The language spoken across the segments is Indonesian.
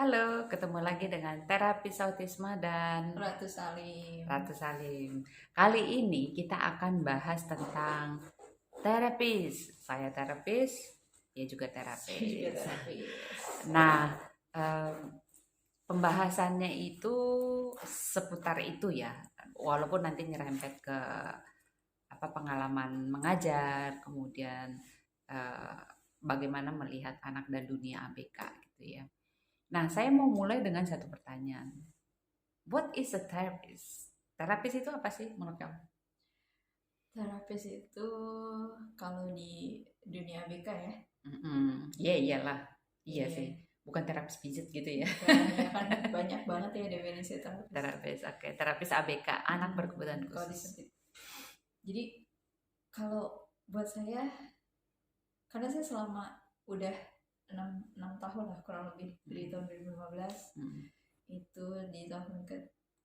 Halo, ketemu lagi dengan terapis autisme dan Ratu Salim. Ratu Salim. Kali ini kita akan bahas tentang terapis. Saya terapis, dia juga Saya juga terapis. terapis. Nah, em, pembahasannya itu seputar itu ya. Walaupun nanti nyerempet ke apa pengalaman mengajar, kemudian eh, bagaimana melihat anak dan dunia ABK gitu ya. Nah, saya mau mulai dengan satu pertanyaan. What is a therapist? Terapis itu apa sih menurut kamu? Terapis itu kalau di dunia ABK ya. Iya iyalah, iya sih. Iya. Bukan terapis pijat gitu ya. Bukan, ya kan banyak banget ya definisi terapis. Terapis, oke. Terapis ABK, anak berkebutuhan Kalau khusus. disebut. Jadi kalau buat saya, karena saya selama udah 6 tahun lah kurang lebih dari tahun 2015 Hmm. itu di tahun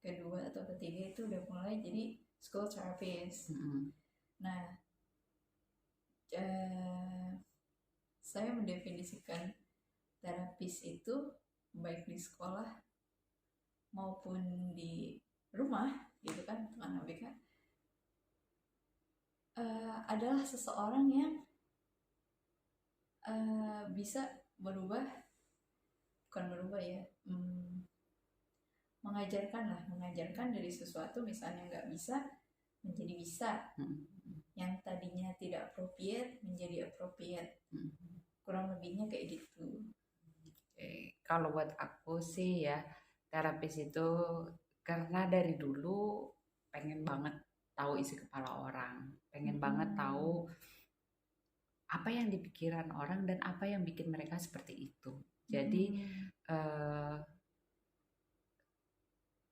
kedua atau ketiga itu udah mulai jadi school therapist. Hmm. Nah, eh, saya mendefinisikan terapis itu baik di sekolah maupun di rumah gitu kan teman ABK adalah seseorang yang bisa berubah, bukan berubah ya, mengajarkan dari sesuatu misalnya nggak bisa menjadi bisa, Hmm. yang tadinya tidak appropriate menjadi appropriate, Hmm. kurang lebihnya kayak gitu. Kalau buat aku sih ya, terapis itu karena dari dulu pengen banget tahu isi kepala orang, pengen banget tahu Mm-mm. apa yang dipikiran orang dan apa yang bikin mereka seperti itu. Jadi Mm-mm. eh,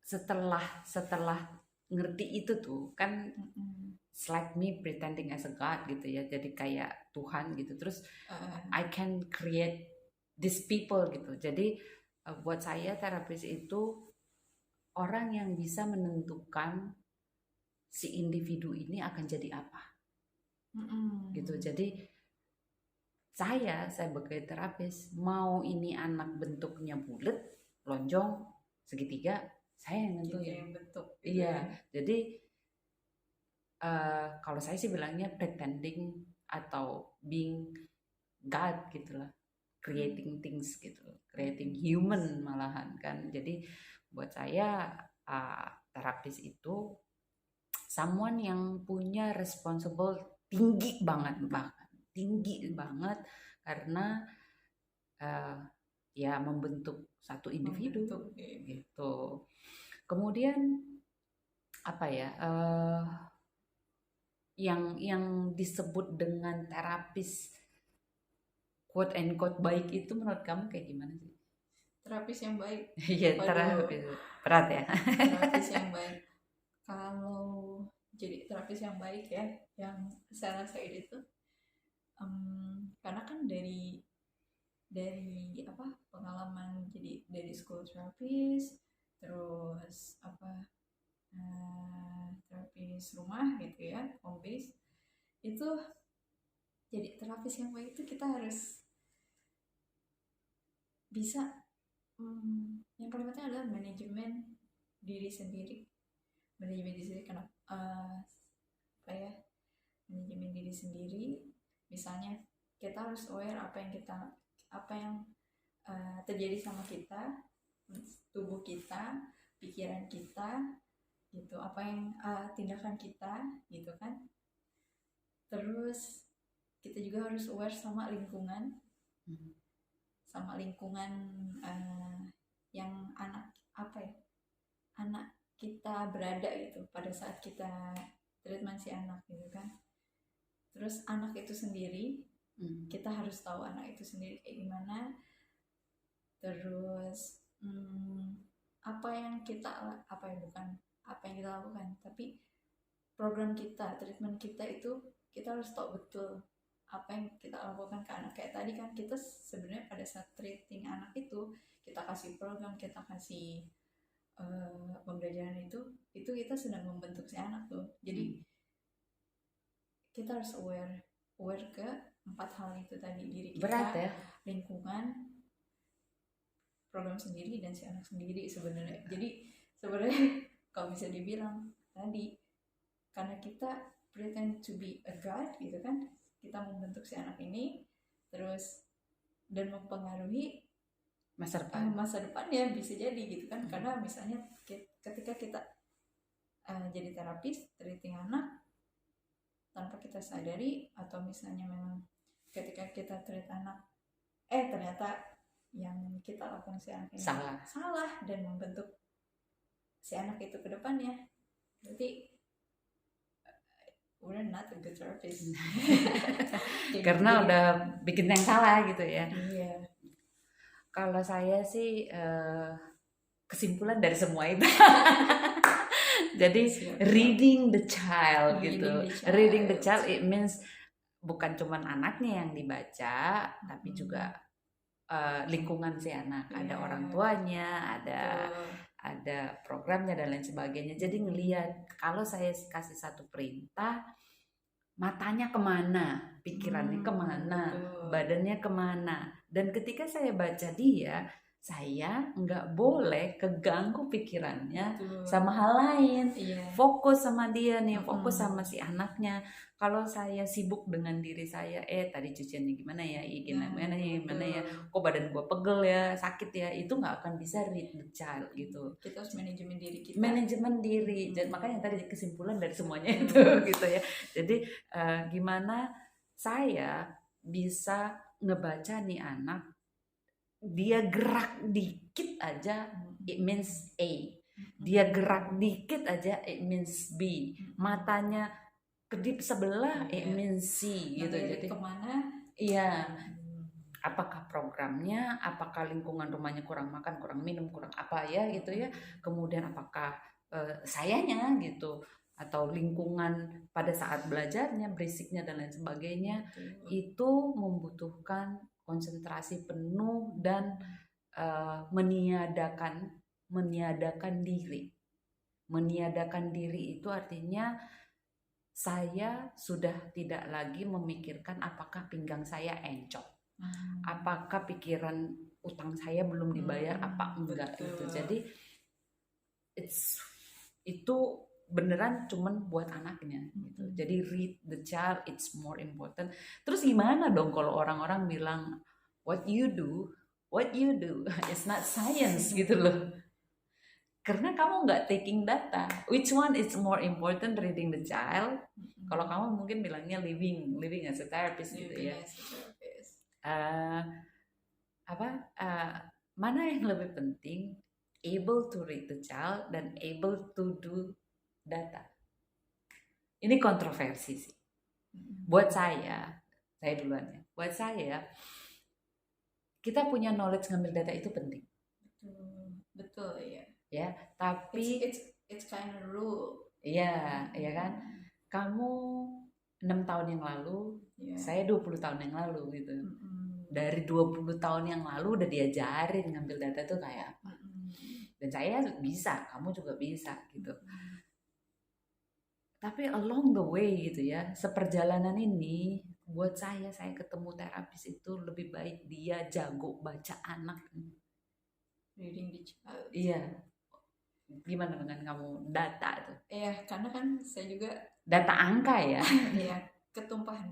setelah setelah ngerti itu tuh kan Mm-mm. it's like me pretending as a god gitu ya, jadi kayak Tuhan gitu, terus I can create these people gitu. Jadi buat saya terapis itu orang yang bisa menentukan si individu ini akan jadi apa gitu. Mm-mm. Jadi saya sebagai terapis mau ini anak bentuknya bulat, lonjong, segitiga, saya yang Kita nentuin. yang bentuk gitu Iya, ya. jadi kalau saya sih bilangnya pretending atau being God gitu lah, creating things gitu, creating human malahan kan. Jadi buat saya terapis itu someone yang punya responsible tinggi banget, bahkan tinggi banget karena uh, ya membentuk satu individu Membentuk gitu. gitu. Kemudian apa ya? Yang disebut dengan terapis quote and quote baik itu menurut kamu kayak gimana sih? Terapis yang baik, Iya, waduh, terapis berat ya. terapis yang baik, kalau jadi terapis yang baik ya, yang saya rasain itu, karena kan dari apa, pengalaman jadi dari school terapis, terus apa, terapis rumah gitu ya, home base, itu jadi terapis yang baik itu kita harus bisa, yang paling penting adalah manajemen diri sendiri. Kenapa, apa ya, manajemen diri sendiri, misalnya kita harus aware apa yang terjadi sama kita, tubuh kita, pikiran kita gitu, apa yang tindakan kita gitu kan. Terus kita juga harus aware sama lingkungan yang apa ya, anak kita berada gitu pada saat kita treatment si anak gitu kan. Terus anak itu sendiri, kita harus tahu anak itu sendiri kayak gimana. Terus apa yang kita apa ya bukan apa yang kita lakukan, tapi program kita, treatment kita itu kita harus tahu betul apa yang kita lakukan ke anak. Kayak tadi kan kita sebenarnya pada saat treating anak itu kita kasih program, kita kasih pembelajaran itu kita sedang membentuk si anak tuh. Jadi kita harus aware ke 4 hal itu tadi: diri Berat kita, ya. lingkungan, program sendiri dan si anak sendiri sebenarnya. Jadi sebenarnya kalau bisa dibilang tadi, karena kita pretend to be a god gitu kan, kita membentuk si anak ini terus dan mempengaruhi masa depan. Masa depannya bisa jadi gitu kan. Karena misalnya ketika kita jadi terapis treating anak tanpa kita sadari, atau misalnya memang ketika kita treat anak ternyata yang kita lakukan si anak ini salah dan membentuk si anak itu ke depannya, berarti we're not a good therapist. Karena udah bikin yang salah gitu ya. Iya. Kalau saya sih kesimpulan dari semua itu jadi reading the child gitu. Reading the child it means bukan cuman anaknya yang dibaca, tapi juga lingkungan si anak. Ada orang tuanya, ada programnya dan lain sebagainya. Jadi ngelihat, kalau saya kasih satu perintah, matanya kemana, pikirannya kemana, badannya kemana. Dan ketika saya baca dia, saya nggak boleh keganggu pikirannya sama hal lain. Fokus sama dia nih, fokus sama si anaknya. Kalau saya sibuk dengan diri saya, tadi cuciannya gimana ya, gimana ya, kok badan gua pegel ya, sakit ya, itu nggak akan bisa read the child gitu. Kita harus manajemen diri kita. Manajemen diri. Jadi makanya tadi kesimpulan dari semuanya itu gitu ya. Jadi gimana saya bisa ngebaca nih anak, dia gerak dikit aja it means A, dia gerak dikit aja it means B, matanya kedip sebelah it means C gitu. Jadi kemana? Iya. Apakah programnya, apakah lingkungan rumahnya kurang makan, kurang minum, kurang apa ya gitu ya. Kemudian apakah sayanya gitu, atau lingkungan pada saat belajarnya, berisiknya dan lain sebagainya. Itu membutuhkan konsentrasi penuh dan meniadakan diri. Meniadakan diri itu artinya saya sudah tidak lagi memikirkan apakah pinggang saya encok, apakah pikiran utang saya belum dibayar apa enggak gitu. Jadi itu beneran cuman buat anaknya gitu. Jadi read the child, it's more important. Terus gimana dong kalau orang-orang bilang what you do it's not science gitu loh. Karena kamu nggak taking data. Which one is more important, reading the child? Kalau kamu mungkin bilangnya living as a therapist gitu ya. Mana yang lebih penting? Able to read the child dan able to do data. Ini kontroversi sih. Buat saya duluan ya. Buat saya, kita punya knowledge ngambil data itu penting. Betul ya. Ya, tapi it's kind of rule. Iya, ya kan? Kamu 6 tahun yang lalu, saya 20 tahun yang lalu gitu. Dari 20 tahun yang lalu udah diajarin ngambil data tuh kayak apa. Dan saya bisa, kamu juga bisa gitu. Tapi along the way gitu ya, seperjalanan ini buat saya ketemu terapis itu lebih baik dia jago baca anak. Reading the child. Iya. Gimana dengan kamu data itu? Iya, karena kan saya juga data angka ya. Iya,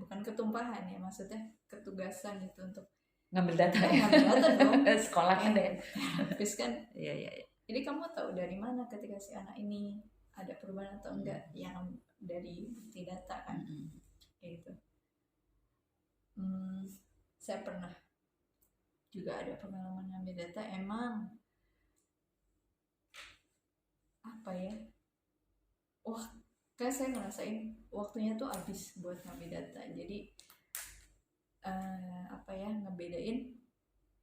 bukan ketumpahan ya, maksudnya ketugasan itu untuk ngambil data. Ngambil data dong. Sekolah kan deh. Terus kan. Iya. Jadi kamu tahu dari mana ketika si anak ini ada perubahan atau enggak, yang dari bukti data kan. Gitu. Saya pernah juga ada pengalaman ngambil data, emang apa ya, kayak saya ngerasain waktunya tuh habis buat ngambil data. Jadi ngebedain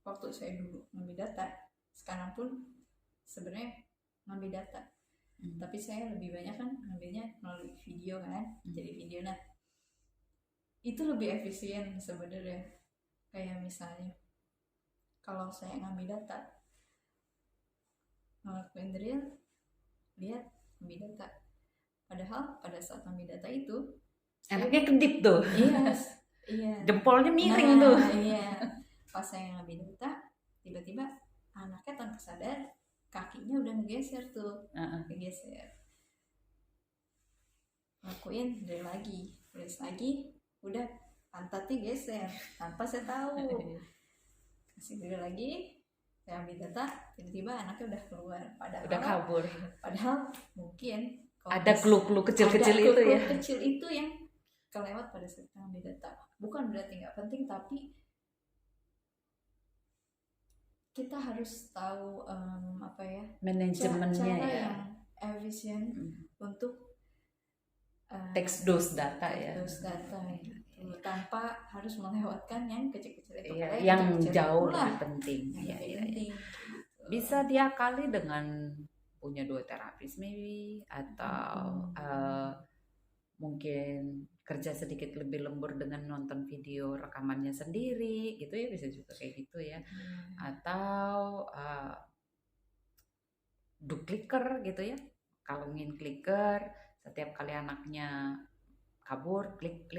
waktu saya dulu ngambil data, sekarang pun sebenarnya ngambil data, tapi saya lebih banyak kan ngambilnya melalui video kan. Jadi video, nah itu lebih efisien sebenarnya. Kayak misalnya kalau saya ngambil data, ngelakuin drill, lihat ngambil data, padahal pada saat ngambil data itu anaknya kedip tuh. Iya. Jempolnya miring tuh. Iya. Pas saya ngambil data, tiba-tiba anaknya tanpa sadar kakinya udah ngegeser tuh, kegeser, lakuin drill lagi, press lagi, udah pantatnya geser tanpa saya tahu, kasih drill lagi, saya ambil data, tiba-tiba anaknya udah keluar, udah kabur. Padahal mungkin ada clue-clue kecil-kecil itu ya. Kecil itu yang kelewat pada saat kita ambil data. Bukan berarti nggak penting, tapi kita harus tahu manajemennya cara ya, yang efisien untuk take those data ya. Those data gitu. Tanpa harus melewatkan yang kecil-kecil itu. Yang jauh lebih penting. Ya. Bisa diakali dengan punya 2 terapis maybe, atau mungkin kerja sedikit lebih lembur dengan nonton video rekamannya sendiri gitu ya, bisa juga kayak gitu ya. Atau do clicker gitu ya, kalungin clicker, setiap kali anaknya kabur klik,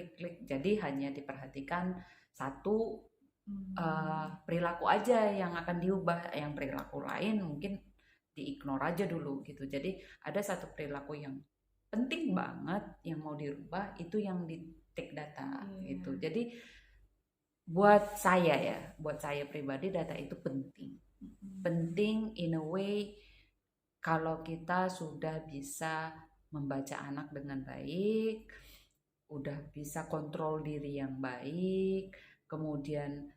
jadi hanya diperhatikan satu perilaku aja yang akan diubah, yang perilaku lain mungkin diignore aja dulu gitu. Jadi ada satu perilaku yang penting banget yang mau dirubah, itu yang di take data gitu. Jadi buat saya pribadi data itu penting in a way. Kalau kita sudah bisa membaca anak dengan baik, udah bisa kontrol diri yang baik, kemudian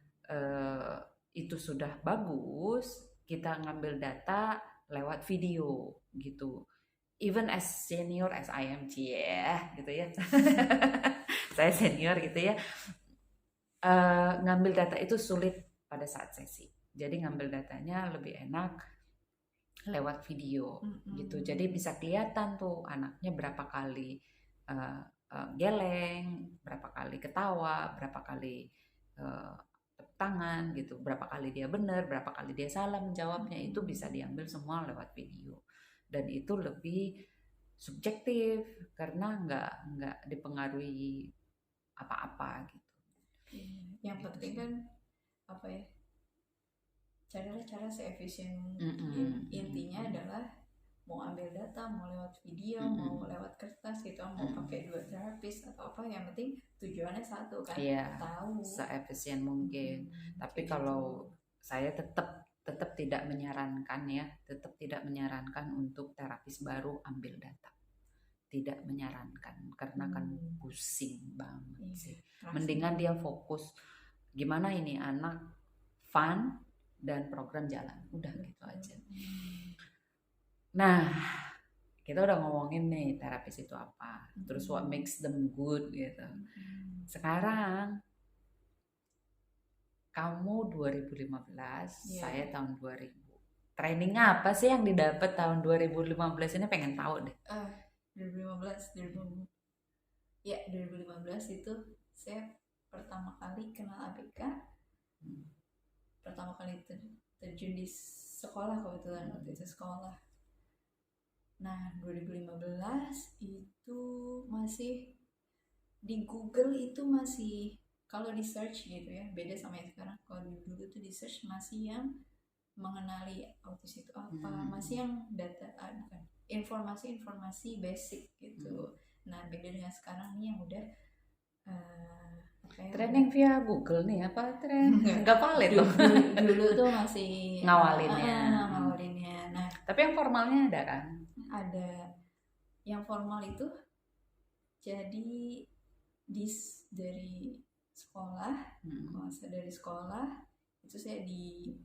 itu sudah bagus, kita ngambil data lewat video gitu. Even as senior as I am, gitu ya. Saya senior gitu ya. Ngambil data itu sulit pada saat sesi. Jadi ngambil datanya lebih enak lewat video gitu. Jadi bisa kelihatan tuh anaknya berapa kali geleng, berapa kali ketawa, berapa kali tepuk tangan gitu, berapa kali dia benar, berapa kali dia salah menjawabnya, itu bisa diambil semua lewat video. Dan itu lebih subjektif karena nggak dipengaruhi apa-apa gitu. Yang penting kan carilah cara seefisien mungkin. Intinya adalah mau ambil data, mau lewat video, mau lewat kertas gitu, mau pakai 2 terapis atau apa, yang penting tujuannya satu kan, tahu seefisien mungkin. Tapi kalau saya tetap tidak menyarankan ya, untuk terapis baru ambil data. Tidak menyarankan karena kan pusing banget sih. Mendingan dia fokus gimana ini anak fun dan program jalan, udah gitu aja. Nah, kita udah ngomongin nih terapis itu apa, terus what makes them good gitu. Sekarang kamu 2015, saya tahun 2000. Training apa sih yang didapat tahun 2015 ini, pengen tahu deh. 2015 itu saya pertama kali kenal ABK. Pertama kali terjun di sekolah, kebetulan waktu itu sekolah. Nah, 2015 itu masih di Google, itu masih kalau di search gitu ya, beda sama yang sekarang. Kalau dulu tuh di search masih yang mengenali autis itu apa, masih yang data, bukan, informasi basic gitu. Nah, beda dengan sekarang nih yang udah training via Google nih, apa nggak valid loh. Dulu tuh masih ngawalinnya. Nah, tapi yang formalnya ada kan? Ada. Yang formal itu jadi dari sekolah, dari sekolah itu saya di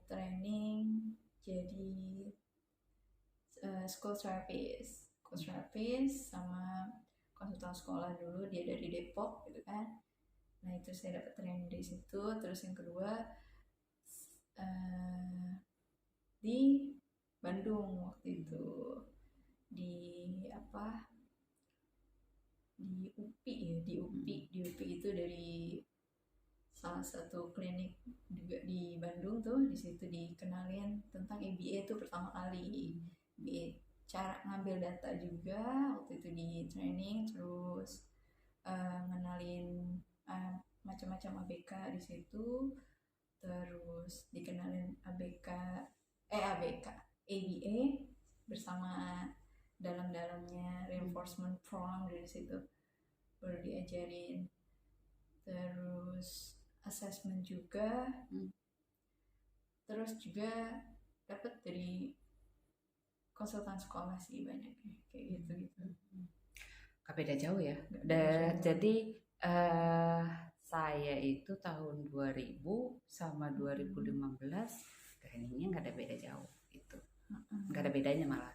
training jadi school therapist sama konsultan sekolah dulu, dia dari Depok gitu kan. Nah, itu saya dapat training di situ. Terus yang kedua di Bandung waktu itu, di UPI itu dari salah satu klinik juga di Bandung tuh. Di situ dikenalin tentang EBA itu pertama kali. Cara ngambil data juga waktu itu di training, terus ngenalin macam-macam ABK di situ. terus dikenalin ABA bersama dalam-dalamnya reinforcement program. Dari situ baru diajarin, terus assessment juga. Terus juga dapat dari konsultan sekolah sih banyaknya kayak gitu. Gak beda jauh ya. Gak beda jauh. Jadi saya itu tahun 2000 sama 2015 trainingnya nggak ada beda jauh itu, nggak ada bedanya malah.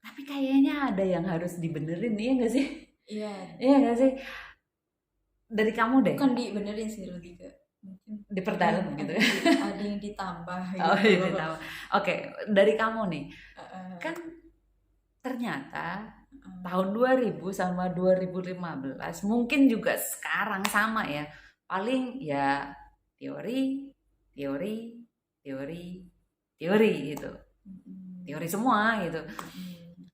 Tapi kayaknya ada yang harus dibenerin, iya nggak sih? Iya nggak sih? Dari kamu deh. Bukan dibenerin sih, lebih ke mungkin diperdalam gitu. Ada yang ditambah gitu. Oh, iya, ditambah. Oke, dari kamu nih. Kan ternyata tahun 2000 sama 2015 mungkin juga sekarang sama ya. Paling ya teori gitu. Teori semua gitu.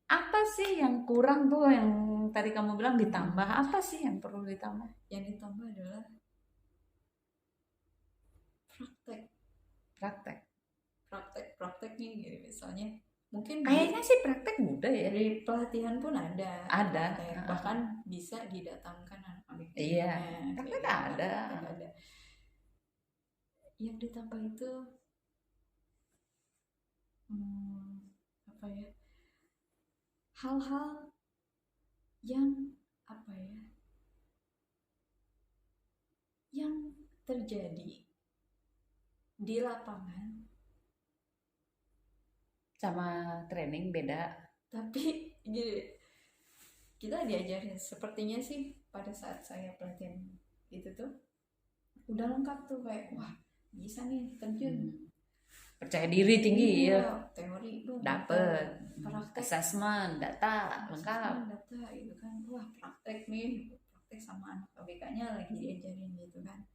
Apa sih yang kurang tuh yang tadi kamu bilang ditambah? Apa sih yang perlu ditambah? Yang ditambah adalah prakteknya gitu. Misalnya mungkin kayaknya sih praktek mudah ya, dari pelatihan pun ada praktek. Bahkan bisa didatangkan anak-anak. Iya, praktek ada. Yang ditambah itu apa ya, hal-hal yang apa ya, yang terjadi di lapangan sama training beda. Tapi gini, kita diajarin sepertinya sih pada saat saya pelatihan itu tuh udah lengkap tuh, kayak wah bisa nih terjun, percaya diri tinggi ya, teori tuh dapet, praktek, assessment data lengkap, data gitu kan, wah praktek nih, praktek sama anak ABK-nya lagi diajarin gitu kan.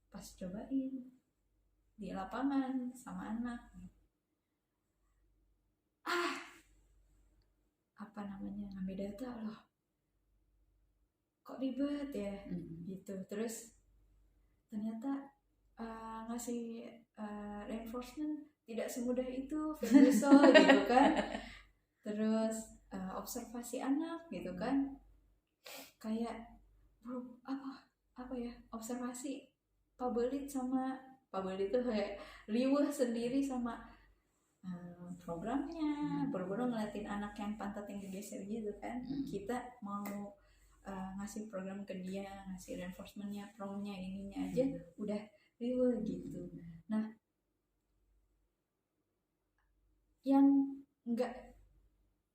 Pas cobain di lapangan sama anak, apa namanya, ngambil data loh, kok ribet ya gitu. Terus ternyata ngasih reinforcement tidak semudah itu, visual gitu kan. Terus observasi anak gitu kan, kayak apa ya, observasi pabelit itu kayak riweh sendiri sama programnya, baru-baru ngeliatin anak yang pantat yang digeser gitu kan. Kita mau ngasih program ke dia, ngasih reinforcementnya, promnya, ininya aja udah riweh gitu. Nah, yang nggak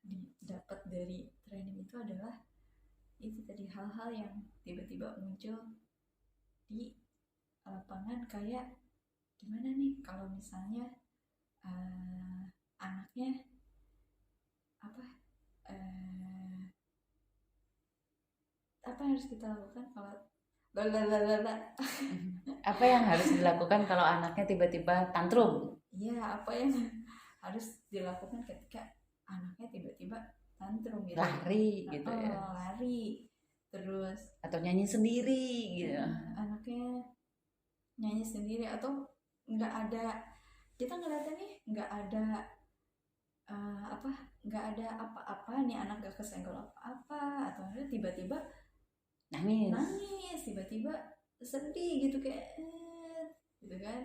didapat dari training itu adalah itu tadi, hal-hal yang tiba-tiba muncul di lapangan, kayak gimana nih kalau misalnya anaknya apa yang harus kita lakukan kalau apa yang harus dilakukan kalau anaknya tiba-tiba tantrum? Iya, apa yang harus dilakukan ketika anaknya tiba-tiba tantrum gitu, lari gitu ya, lari terus atau nyanyi sendiri gitu, anaknya nyanyi sendiri atau nggak ada, kita ngeliatnya nih nggak ada nggak ada apa-apa nih, anak gak kesenggol apa-apa, atau tiba-tiba nangis, tiba-tiba sedih gitu kayak gitu kan,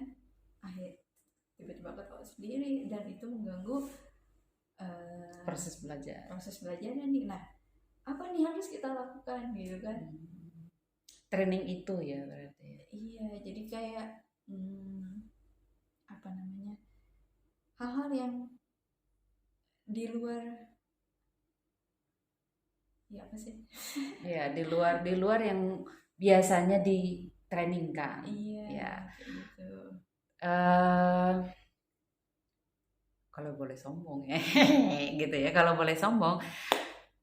tiba-tiba ketawa sendiri, dan itu mengganggu proses belajarnya nih. Nah, apa nih harus kita lakukan gitu kan? Training itu ya berarti. Iya, jadi kayak apa namanya, hal-hal yang di luar, ya apa sih? Ya di luar yang biasanya di training kan. Iya. Ya. Gitu. Kalau boleh sombong ya, gitu ya. Kalau boleh sombong,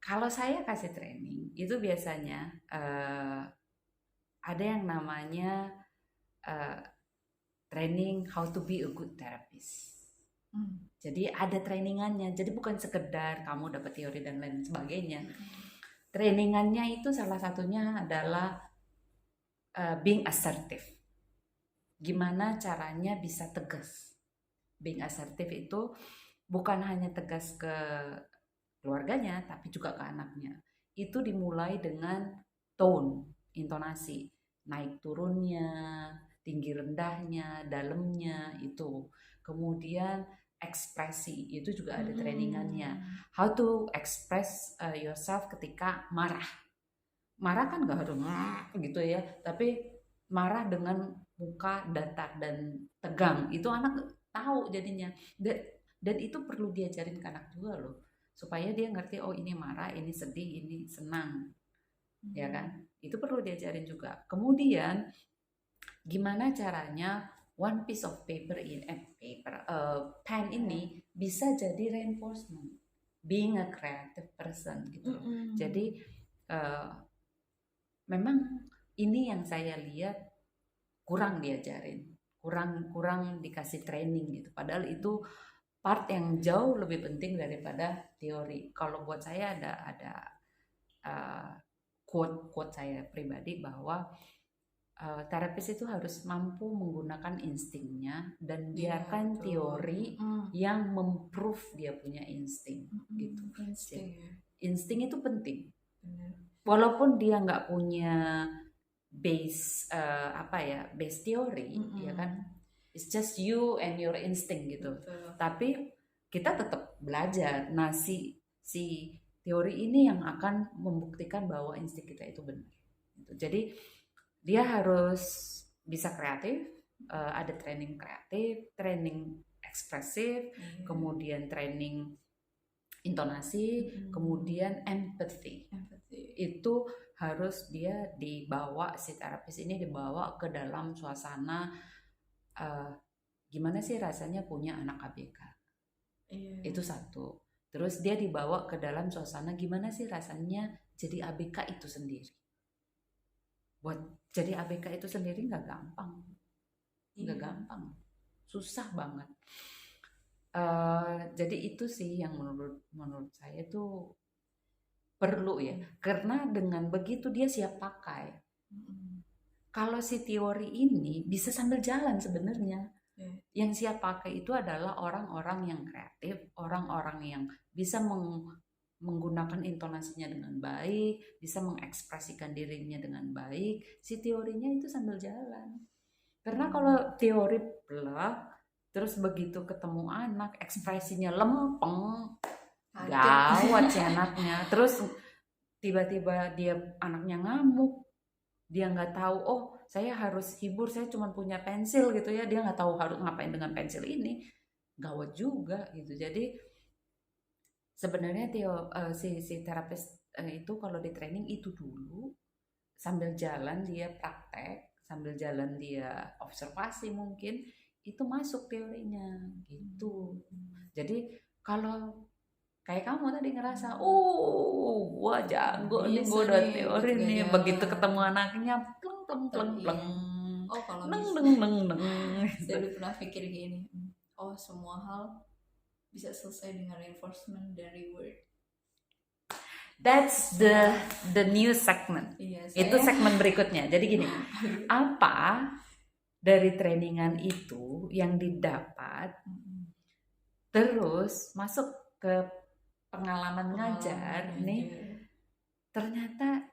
kalau saya kasih training itu biasanya ada yang namanya training how to be a good therapist. Jadi ada trainingannya. Jadi bukan sekedar kamu dapat teori dan lain sebagainya. Trainingannya itu salah satunya adalah being assertive. Gimana caranya bisa tegas? Being assertive itu bukan hanya tegas ke keluarganya, tapi juga ke anaknya. Itu dimulai dengan tone, intonasi, naik turunnya, tinggi rendahnya, dalamnya itu. Kemudian ekspresi, itu juga ada trainingannya. How to express yourself ketika marah. Marah kan nggak harus gitu ya, tapi marah dengan muka datar dan tegang, itu anak tahu jadinya. Dan itu perlu diajarin ke anak juga loh, supaya dia ngerti, oh ini marah, ini sedih, ini senang, ya kan? Itu perlu diajarin juga. Kemudian gimana caranya one piece of paper pen ini bisa jadi reinforcement, being a creative person gitu loh. Jadi memang ini yang saya lihat kurang diajarin, kurang dikasih training gitu. Padahal itu part yang jauh lebih penting daripada teori. Kalau buat saya ada quote saya pribadi bahwa terapis itu harus mampu menggunakan instingnya dan biarkan teori yang memprove dia punya insting gitu. Insting itu penting. Walaupun dia nggak punya base base teori, ya kan, it's just you and your instinct gitu. Tapi kita tetap belajar. Nah, si teori ini yang akan membuktikan bahwa insting kita itu benar. Gitu. Jadi dia harus bisa kreatif, ada training kreatif, training ekspresif, kemudian training intonasi, kemudian empathy. Itu harus dia dibawa, si terapis ini dibawa ke dalam suasana gimana sih rasanya punya anak ABK. Itu satu. Terus dia dibawa ke dalam suasana gimana sih rasanya jadi ABK itu sendiri. Buat jadi ABK itu sendiri nggak gampang, gampang, susah banget. Jadi itu sih yang menurut saya tuh perlu ya, karena dengan begitu dia siap pakai. Kalau si teori ini bisa sambil jalan sebenarnya. Yang siap pakai itu adalah orang-orang yang kreatif, orang-orang yang bisa menggunakan intonasinya dengan baik, bisa mengekspresikan dirinya dengan baik. Si teorinya itu sambil jalan. Karena kalau teori plak, terus begitu ketemu anak, ekspresinya lempeng, gawat si anaknya. Terus tiba-tiba dia anaknya ngamuk, dia nggak tahu, oh saya harus hibur, saya cuma punya pensil gitu ya, dia nggak tahu harus ngapain dengan pensil ini, gawat juga gitu. Jadi sebenarnya si terapis itu kalau di training itu dulu, sambil jalan dia praktek, sambil jalan dia observasi mungkin, itu masuk teorinya gitu. Jadi kalau kayak kamu tadi ngerasa, gua jago nih, gua udah teori nih, begitu ketemu anaknya, pleng. Neng. Saya dulu pernah pikir gini, semua hal bisa selesai dengan reinforcement dan reward. That's the new segment. Itu segmen berikutnya. Jadi gini, apa dari trainingan itu yang didapat, terus masuk ke pengalaman ngajar nih, ternyata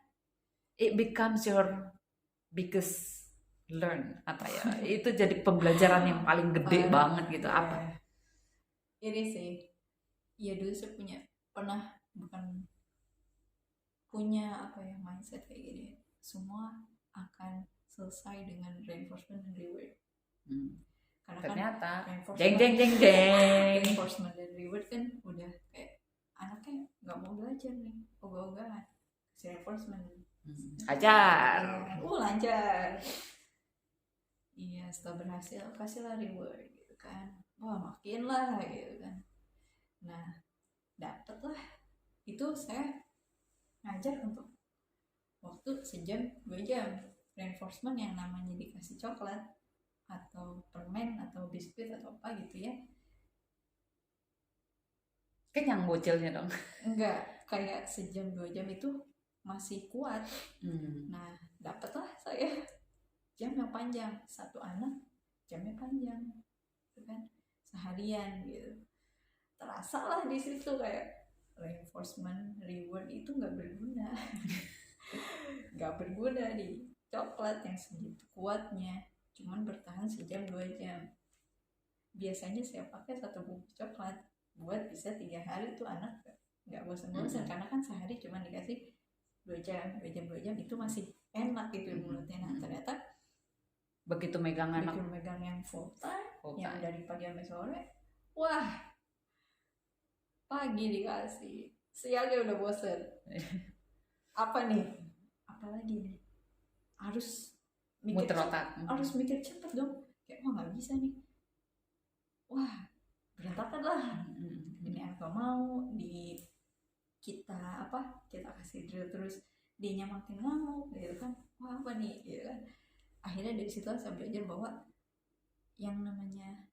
it becomes your biggest learn itu jadi pembelajaran yang paling gede banget gitu. Apa? Ini sih, ya dulu saya punya mindset kayak gini, semua akan selesai dengan reinforcement dan reward. Karena ternyata kan jeng reinforcement dan reward kan udah kayak anaknya nggak mau belajar nih, ogah-ogahan, kasih reinforcement, lancar, iya, setelah berhasil kasihlah reward gitu kan, makin lah gitu kan. Nah, dapet lah, itu saya ngajar untuk waktu sejam 2 jam. Reinforcement yang namanya dikasih coklat atau permen atau biskuit atau apa gitu ya, kenyang bocilnya dong. Enggak, kayak sejam 2 jam itu masih kuat. Nah, dapatlah saya jam yang panjang, satu anak jamnya panjang, gitu kan, seharian gitu. Terasa lah di situ kayak reinforcement reward itu nggak berguna. Nggak berguna di coklat yang segitu kuatnya, cuman bertahan sejam 2 jam. Biasanya saya pakai satu bungkus coklat buat bisa 3 hari tuh anak nggak bosan-bosan, karena kan sehari cuma dikasih 2 jam, 2 jam, 2 jam, itu masih enak gitu di mulutnya. Nah ternyata begitu megang anak, begitu megang yang full time, yang dari pagi sampai sore, wah, pagi dikasih, siangnya udah bosen. Apa nih? Apalagi nih? Harus mikir muter otak, harus mikir cepet dong. Kayak wah nggak bisa nih. Wah, berantakan lah. Ini apa mau di kita kasih drill terus, dianya makin ngamuk gitu kan. Wah apa nih gitu kan. Akhirnya dari situ saya belajar bahwa yang namanya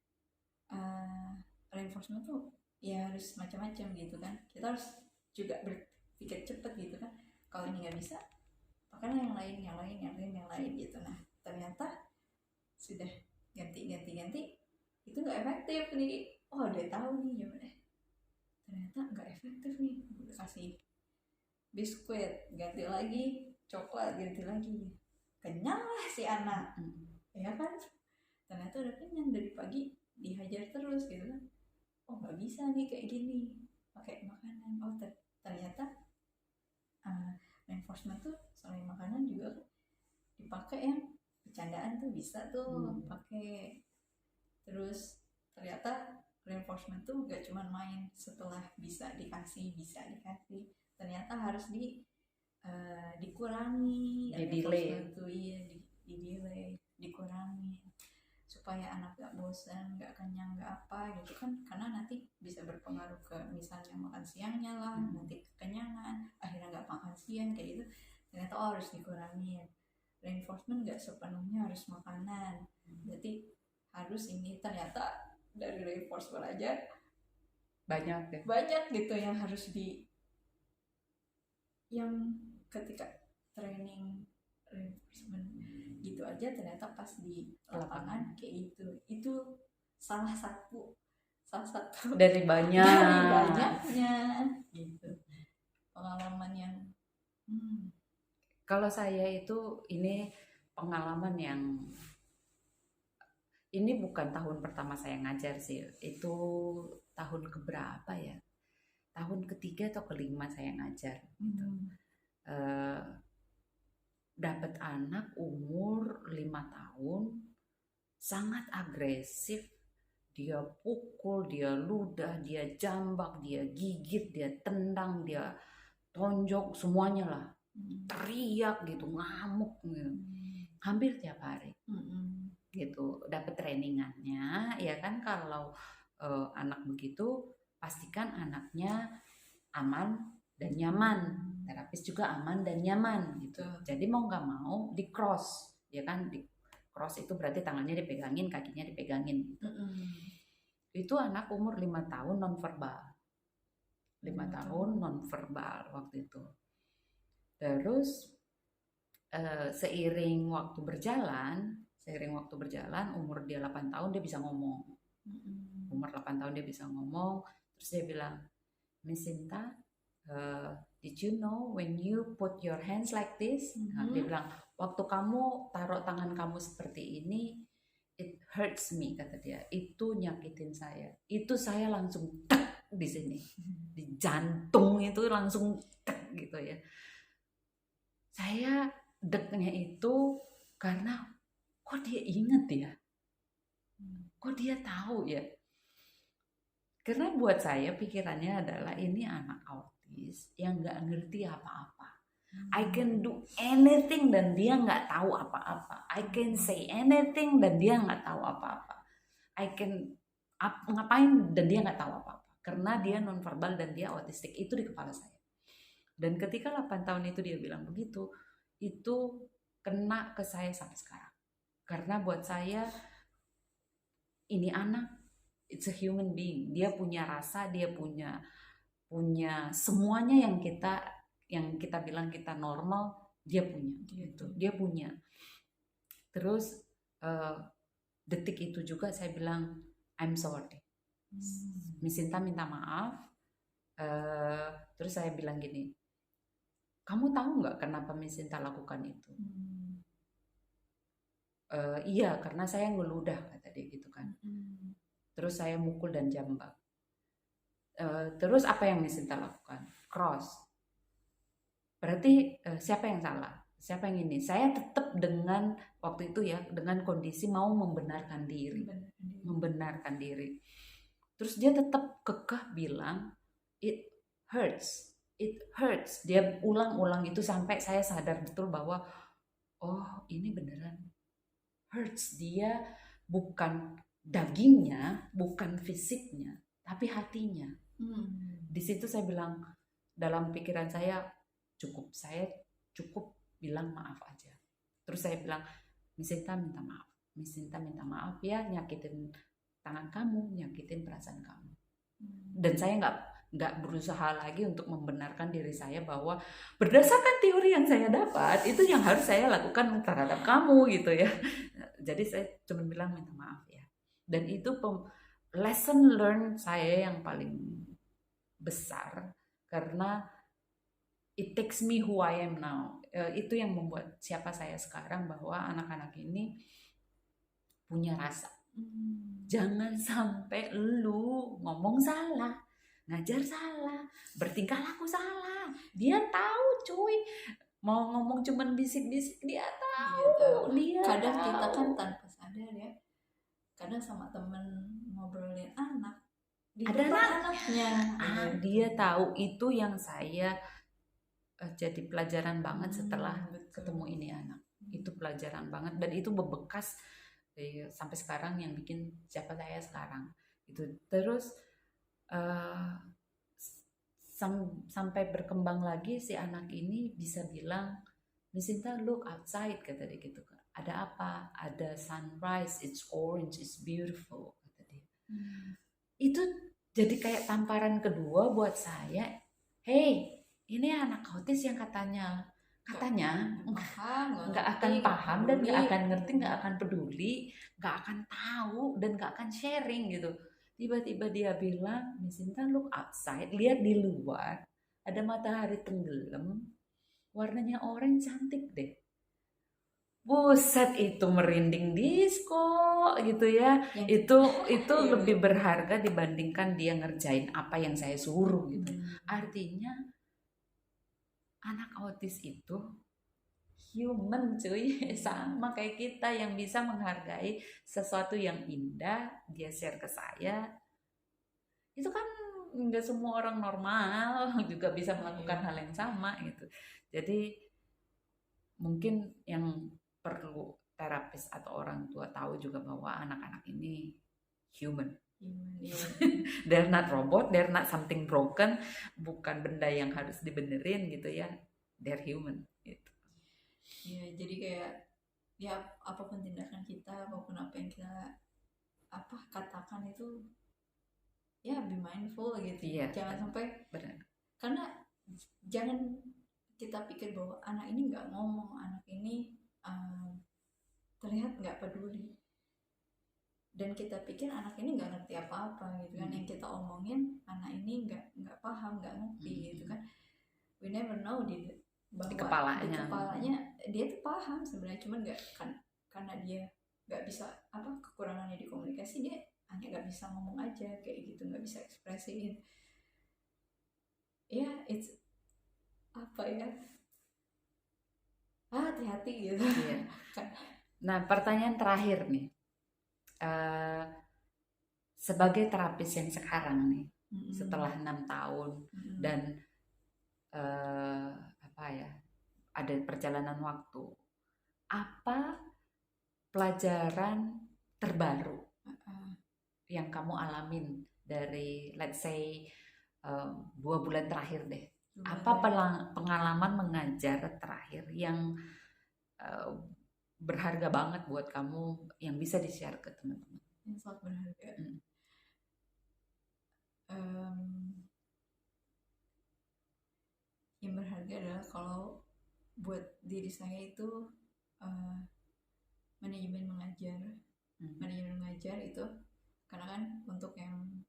reinforcement tuh ya harus macam-macam gitu kan. Kita harus juga berpikir cepet gitu kan. Kalau ini nggak bisa, makanya yang lain gitu. Nah ternyata sudah ganti itu nggak efektif nih. Oh udah tahu nih gimana, ternyata nggak efektif nih. Udah kasih biskuit, ganti lagi coklat, ganti lagi, kenyang lah si anak, ya kan. Ternyata udah kenyang, dari pagi dihajar terus gitu kan. Oh nggak bisa nih kayak gini pakai makanan. Oh ternyata reinforcement tuh selain makanan juga dipakai yang bercandaan tuh bisa tuh pakai. Terus ternyata reinforcement tuh gak cuma main setelah bisa dikasih, ternyata harus dikurangi, di delay tuh iya, di delay, dikurangi supaya anak gak bosan, gak kenyang, gak apa gitu kan. Karena nanti bisa berpengaruh ke misalnya makan siangnya lah, nanti kekenyangan, akhirnya gak makan siang kayak gitu. Ternyata harus dikurangi. Reinforcement gak sepenuhnya harus makanan, berarti harus ini. Ternyata dari reinforcement aja banyak gitu yang harus yang ketika training reinforcement gitu aja, ternyata pas di lapangan kayak gitu. Itu salah satu dari banyaknya gitu pengalaman yang kalau saya itu ini pengalaman yang ini bukan tahun pertama saya ngajar sih, itu tahun keberapa ya, tahun ketiga atau kelima saya ngajar gitu. Dapat anak umur 5 tahun sangat agresif, dia pukul, dia ludah, dia jambak, dia gigit, dia tendang, dia tonjok, semuanya lah, teriak gitu, ngamuk gitu, hampir tiap hari gitu. Dapat trainingannya ya kan, kalau anak begitu pastikan anaknya aman dan nyaman, terapis juga aman dan nyaman gitu. Jadi mau nggak mau di cross ya kan, di cross itu berarti tangannya dipegangin, kakinya dipegangin gitu. Itu anak umur 5 tahun nonverbal, 5 tahun nonverbal waktu itu. Terus seiring waktu berjalan, umur dia 8 tahun dia bisa ngomong. Umur 8 tahun dia bisa ngomong. Terus dia bilang, Miss Sinta, did you know when you put your hands like this? Nah, dia bilang, waktu kamu taruh tangan kamu seperti ini, it hurts me, kata dia. Itu nyakitin saya. Itu saya langsung tek di sini, di jantung itu langsung tek gitu ya. Saya deknya itu karena kok dia inget ya, kok dia tahu ya. Karena buat saya pikirannya adalah ini anak autis yang nggak ngerti apa-apa. I can do anything dan dia nggak tahu apa-apa. I can say anything dan dia nggak tahu apa-apa. I can ngapain dan dia nggak tahu apa-apa. Karena dia nonverbal dan dia autistik, itu di kepala saya. Dan ketika 8 tahun itu dia bilang begitu, itu kena ke saya sampai sekarang. Karena buat saya ini anak, it's a human being. Dia punya rasa, dia punya semuanya yang kita bilang kita normal, dia punya gitu. Dia punya. Terus detik itu juga saya bilang I'm sorry. Miss Sinta minta maaf. Terus saya bilang gini, kamu tahu nggak kenapa Miss Sinta lakukan itu? Iya, karena saya ngeludah, kata dia gitu kan. Terus saya mukul dan jambak. Terus apa yang Miss Sinta lakukan? Cross. Berarti siapa yang salah? Siapa yang ini? Saya tetap dengan waktu itu ya, dengan kondisi mau membenarkan diri. Membenarkan diri. Terus dia tetap kekeh bilang, it hurts. It hurts. Dia ulang-ulang itu sampai saya sadar betul bahwa, oh ini beneran hurts. Dia bukan dagingnya, bukan fisiknya, tapi hatinya. Di situ saya bilang, dalam pikiran saya cukup bilang maaf aja. Terus saya bilang, Miss Sinta minta maaf. Miss Sinta minta maaf ya, nyakitin tangan kamu, nyakitin perasaan kamu. Dan saya nggak berusaha lagi untuk membenarkan diri saya bahwa berdasarkan teori yang saya dapat itu yang harus saya lakukan terhadap kamu gitu ya. Jadi saya cuma bilang minta maaf ya. Dan itu lesson learned saya yang paling besar, karena it takes me who I am now. Itu yang membuat siapa saya sekarang, bahwa anak-anak ini punya rasa. Jangan sampai lu ngomong salah, ngajar salah, bertingkah laku salah. Dia tahu cuy. Mau ngomong cuman bisik-bisik, dia tahu. Dia kadang tahu. kita kan tanpa sadar ya, kadang sama temen ngobrolin anak, ada anaknya. Dia tahu. Itu yang saya jadi pelajaran banget setelah ketemu ini anak. Itu pelajaran banget, dan itu bebekas sampai sekarang, yang bikin siapa saya sekarang itu. Terus sampai berkembang lagi, si anak ini bisa bilang, Miss Sinta look outside, kata dia gitu. Ada apa? Ada sunrise, it's orange, it's beautiful, kata dia. Itu jadi kayak tamparan kedua buat saya. Hey, ini anak autis yang katanya nggak akan paham dan nggak akan ngerti, nggak akan peduli, nggak akan tahu dan nggak akan sharing gitu. Tiba-tiba dia bilang, Miss Sinta look outside, lihat di luar ada matahari tenggelam, warnanya orange, cantik deh. Buset, itu merinding disco gitu ya. Itu lebih berharga dibandingkan dia ngerjain apa yang saya suruh gitu. Artinya anak autis itu human cuy, sama kayak kita yang bisa menghargai sesuatu yang indah, dia share ke saya. Itu kan nggak semua orang normal juga bisa melakukan hal yang sama gitu. Jadi mungkin yang perlu terapis atau orang tua tahu juga bahwa anak-anak ini human. They're not robot, they're not something broken, bukan benda yang harus dibenerin gitu ya. They're human gitu. Ya, jadi kayak ya apapun tindakan kita, apapun apa yang kita katakan itu ya be mindful gitu. Iya, jangan sampai benar. Karena jangan kita pikir bahwa anak ini nggak ngomong, anak ini terlihat nggak peduli, dan kita pikir anak ini nggak ngerti apa-apa gitu kan. Yang kita omongin anak ini nggak paham, nggak ngerti gitu kan. We never know bahwa di kepalanya dia tuh paham sebenarnya, cuman nggak kan, karena dia nggak bisa kekurangannya di komunikasi, dia hanya nggak bisa ngomong aja kayak gitu, nggak bisa ekspresiin. Ya, it's hati-hati gitu. Iya. Nah, pertanyaan terakhir nih, sebagai terapis yang sekarang nih, setelah 6 tahun dan ada perjalanan waktu, apa pelajaran terbaru yang kamu alamin dari let's say 2 bulan terakhir deh? Apa pengalaman mengajar terakhir yang berharga banget buat kamu, yang bisa di-share ke teman-teman? Yang sangat berharga. Yang berharga adalah kalau buat diri saya itu manajemen mengajar itu, karena kan untuk yang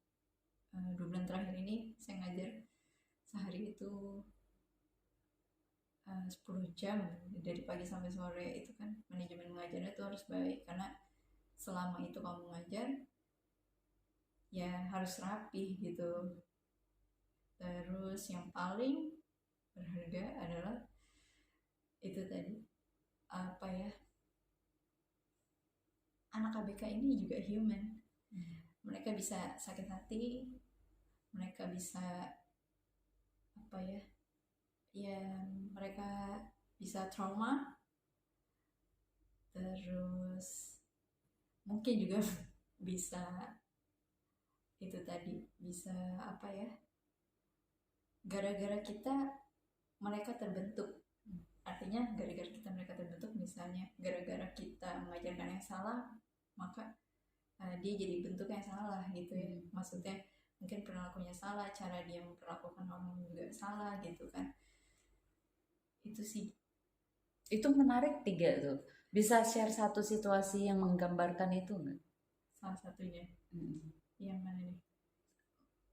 2 bulan terakhir ini saya ngajar sehari itu 10 jam dari pagi sampai sore. Itu kan manajemen mengajarnya itu harus baik, karena selama itu kamu ngajar ya harus rapi gitu. Terus yang paling berharga adalah itu tadi, apa ya, anak ABK ini juga human. Mereka bisa sakit hati, mereka bisa apa ya mereka bisa trauma, terus mungkin juga bisa itu tadi, bisa apa ya, gara-gara kita mereka terbentuk. Artinya gara-gara kita mereka terbentuk, misalnya gara-gara kita mengajarkan yang salah, maka dia jadi bentuk yang salah gitu ya. Maksudnya mungkin perilakunya salah, cara dia memperlakukan kamu juga salah gitu kan. Itu sih. Itu menarik 3 tuh. Bisa share satu situasi yang menggambarkan itu nggak? Salah satunya. Yang mana nih?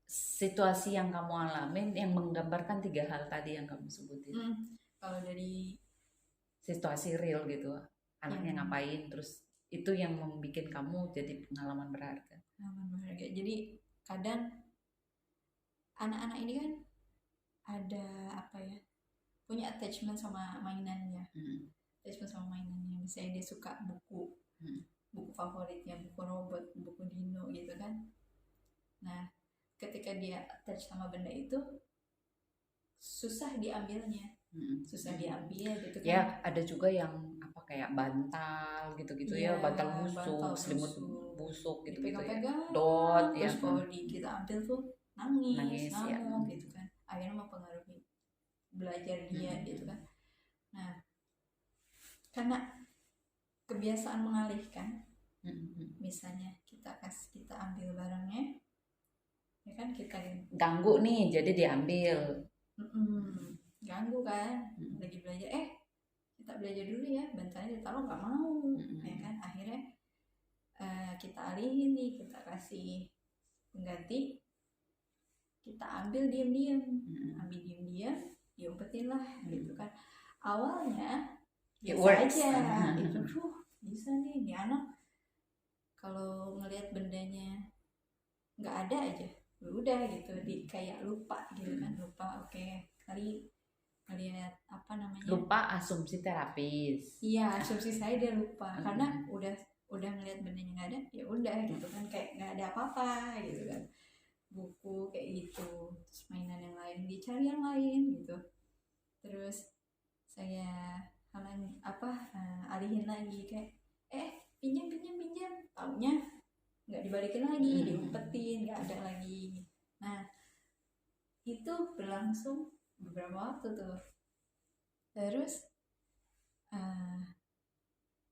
Situasi yang kamu alamin yang menggambarkan 3 hal tadi yang kamu sebutin. Kalau dari situasi real gitu, anaknya ngapain, terus itu yang membuat kamu jadi pengalaman berharga. Jadi kadang anak-anak ini kan ada apa ya, punya attachment sama mainannya. Misalnya dia suka buku favoritnya, buku robot, buku dino gitu kan. Nah, ketika dia attach sama benda itu, susah diambilnya. Susah diambil gitu kan. Ya, ada juga yang apa kayak bantal gitu-gitu ya, bantal busuk, selimut busuk gitu ya. Dot ya. Terus kalau kita ambil tuh nangis ngamuk gitu kan. Akhirnya mempengaruhi belajar dia gitu kan. Nah, karena kebiasaan mengalihkan, misalnya kita ambil barangnya, ya kan kita ganggu nih, jadi diambil. Ganggu kan, lagi belajar, kita belajar dulu ya, bantalnya ditaruh nggak mau, ya kan. Akhirnya kita alihin nih, kita kasih pengganti, kita ambil diam-diam, diumpetin lah gitu kan. Awalnya biasa aja, itu bisa nih, di anak kalau ngelihat bendanya nggak ada aja, udah gitu, kayak lupa gitu kan, kali ngelihat apa namanya, lupa asumsi terapis. Iya, asumsi saya dia lupa karena udah ngelihat bendanya nggak ada, ya udah gitu kan, kayak nggak ada apa-apa gitu kan. Buku kayak gitu, terus mainan yang lain dicari yang lain gitu. Terus saya alihin lagi, kayak pinjam, taunya nggak dibalikin lagi, diumpetin, nggak ada lagi. Nah, itu berlangsung beberapa waktu tuh. Terus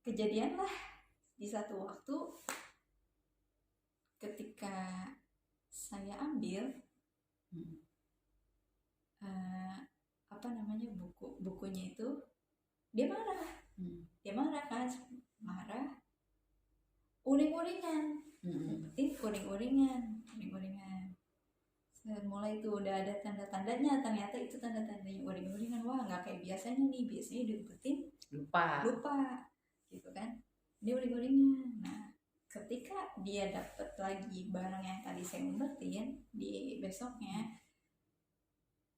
kejadian lah di satu waktu ketika saya ambil bukunya itu, dia marah kan, uring-uringan, uring-uringan. Mulai itu udah ada tanda-tandanya, ternyata itu tanda-tandanya uring-uringan. Wah, nggak kayak biasanya nih, biasanya diumpetin lupa gitu kan, dia uring-uringan. Nah, ketika dia dapat lagi barang yang tadi saya umpetin di besoknya,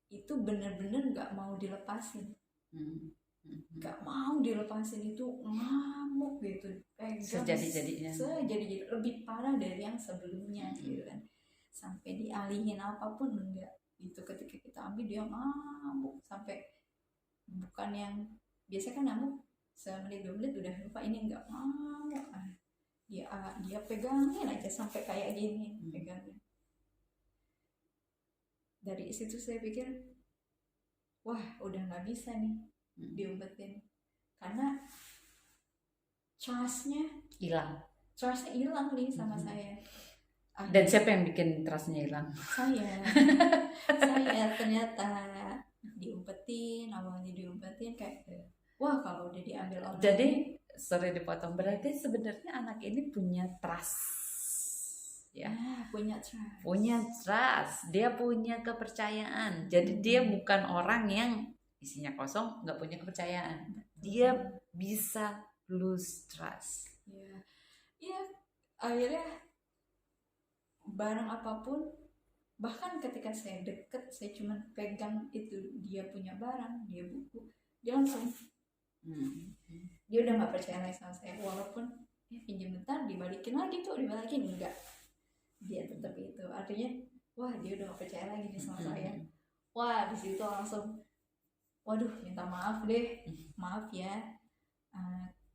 itu bener-bener nggak mau dilepasin, itu ngamuk gitu, sejadi-jadinya, lebih parah dari yang sebelumnya gitu kan. Sampai dialihin apapun enggak gitu, ketika kita ambil dia ngamuk sampai, bukan yang biasa kan ngamuk semenit 2 menit udah lupa, ini enggak, ngamuk. Dia pegangin aja sampai kayak gini, pegangin. Dari situ saya pikir, wah udah nggak bisa nih diumpetin, karena trust-nya hilang nih sama saya. Dan siapa yang bikin trust-nya hilang? Saya ternyata awalnya diumpetin kayak, wah kalau udah diambil orang. Jadi sorry dipotong, berarti sebenarnya anak ini punya trust, ya. Punya trust. Punya trust, dia punya kepercayaan. Jadi dia bukan orang yang isinya kosong, nggak punya kepercayaan. Dia bisa lose trust. Ya, akhirnya barang apapun, bahkan ketika saya deket, saya cuma pegang itu, dia punya barang, dia buku, dia langsung dia udah nggak percaya lagi sama saya, walaupun pinjam bentar dibalikin lagi tuh, dibalikin enggak, dia tetap itu. Artinya wah, dia udah nggak percaya lagi nih sama saya. Wah, di situ langsung waduh, minta maaf deh, maaf ya,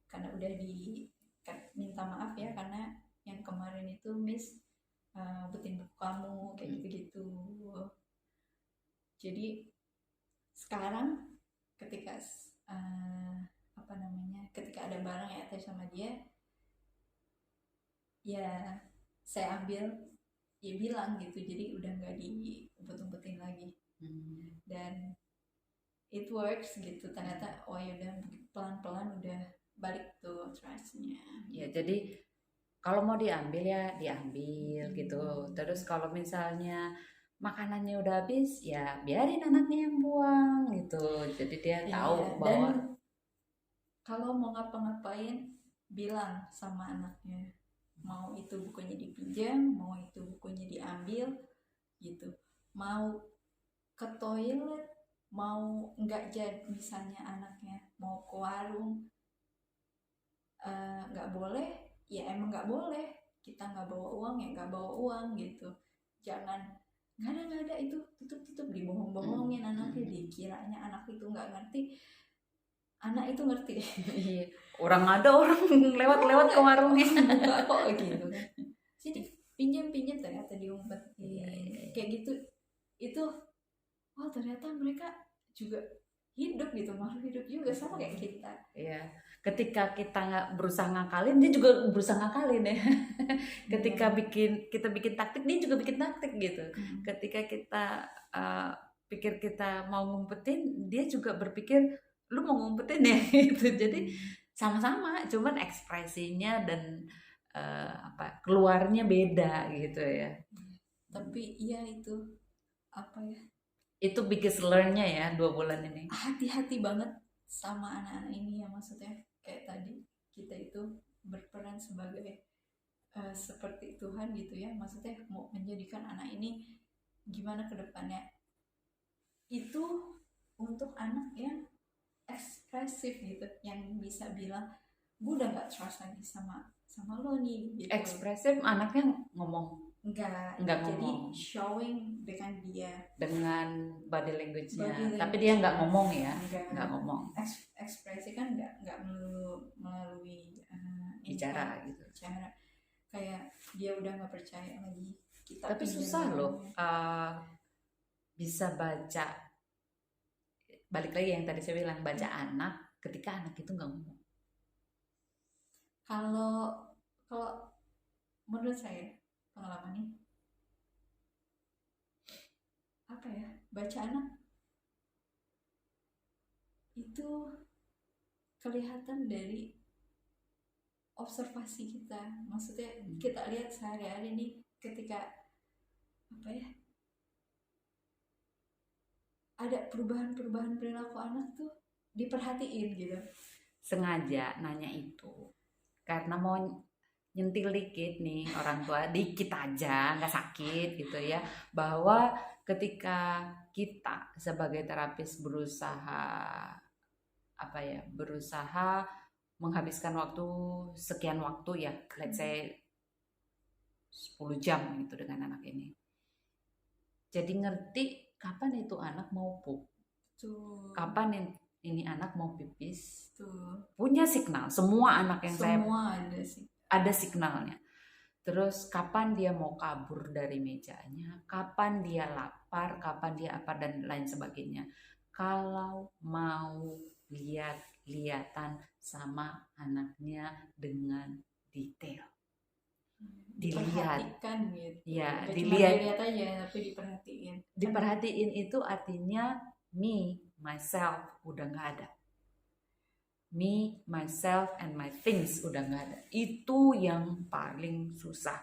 karena udah minta maaf ya, karena yang kemarin itu Miss butin buku kamu kayak gitu-gitu. Jadi sekarang ketika ketika ada barang yang attach sama dia, ya saya ambil, ya bilang gitu, jadi udah nggak diumpet-umpetin lagi. Dan it works gitu, ternyata oh ya udah pelan-pelan udah balik tuh trustnya. Ya, jadi kalau mau diambil ya diambil gitu. Terus kalau misalnya makanannya udah habis, ya biarin anaknya yang buang gitu. Jadi dia tahu bahwa dan kalau mau ngapa-ngapain bilang sama anaknya, mau itu bukunya dipinjam, mau itu bukunya diambil gitu, mau ke toilet, mau nggak jadi, misalnya anaknya mau ke warung nggak boleh, ya emang nggak boleh, kita nggak bawa uang ya nggak bawa uang gitu. Jangan nggak ada itu, tutup dibohong-bohongin anaknya, dikiranya anak itu nggak ngerti, anak itu ngerti. orang lewat ke warungnya buka kok gitu kan, sini pinjam ternyata diumpet. Kayak gitu, itu wah ternyata mereka juga hidup gitu, makhluk hidup juga sama kayak kita. Iya, ketika kita nggak berusaha ngakalin, dia juga berusaha ngakalin ya. Ketika kita bikin taktik, dia juga bikin taktik gitu. Ketika kita pikir kita mau ngumpetin, dia juga berpikir lu mau ngumpetin ya gitu. Jadi sama-sama, cuman ekspresinya dan keluarnya beda gitu ya. Tapi iya itu apa ya? Itu biggest learn-nya ya 2 bulan ini. Hati-hati banget sama anak-anak ini ya, maksudnya kayak tadi kita itu berperan sebagai seperti Tuhan gitu ya, maksudnya mau menjadikan anak ini gimana ke depannya. Itu untuk anak yang ekspresif gitu, yang bisa bilang gue udah gak trust lagi sama lo nih gitu. Ekspresif anaknya ngomong? Enggak jadi ngomong. Showing dengan body language-nya, tapi dia nggak ngomong ya, nggak ngomong. Ekspresi kan nggak melalui bicara gitu. Bicara kayak dia udah nggak percaya lagi kita. Tapi susah loh bisa baca, balik lagi yang tadi saya bilang, baca anak ketika anak itu nggak ngomong. Kalau menurut saya pengalamannya apa ya, baca anak itu kelihatan dari observasi kita, maksudnya kita lihat sehari-hari nih, ketika apa ya, ada perubahan perilaku anak tuh diperhatiin gitu. Sengaja nanya itu karena mau nyentil dikit nih orang tua, dikit aja, nggak sakit gitu ya, bahwa ketika kita sebagai terapis berusaha menghabiskan waktu sekian waktu ya, let's say 10 jam gitu dengan anak ini, jadi ngerti kapan itu anak mau pup, kapan ini anak mau pipis, punya signal. Semua anak yang ada signalnya. Terus kapan dia mau kabur dari mejanya, kapan dia lapar, kapan dia apa dan lain sebagainya. Kalau mau lihat-lihatan sama anaknya dengan detail, diperhatikan gitu. Ya, dilihat aja, tapi diperhatiin itu artinya me, myself udah nggak ada. me, myself, and my things udah nggak ada. Itu yang paling susah.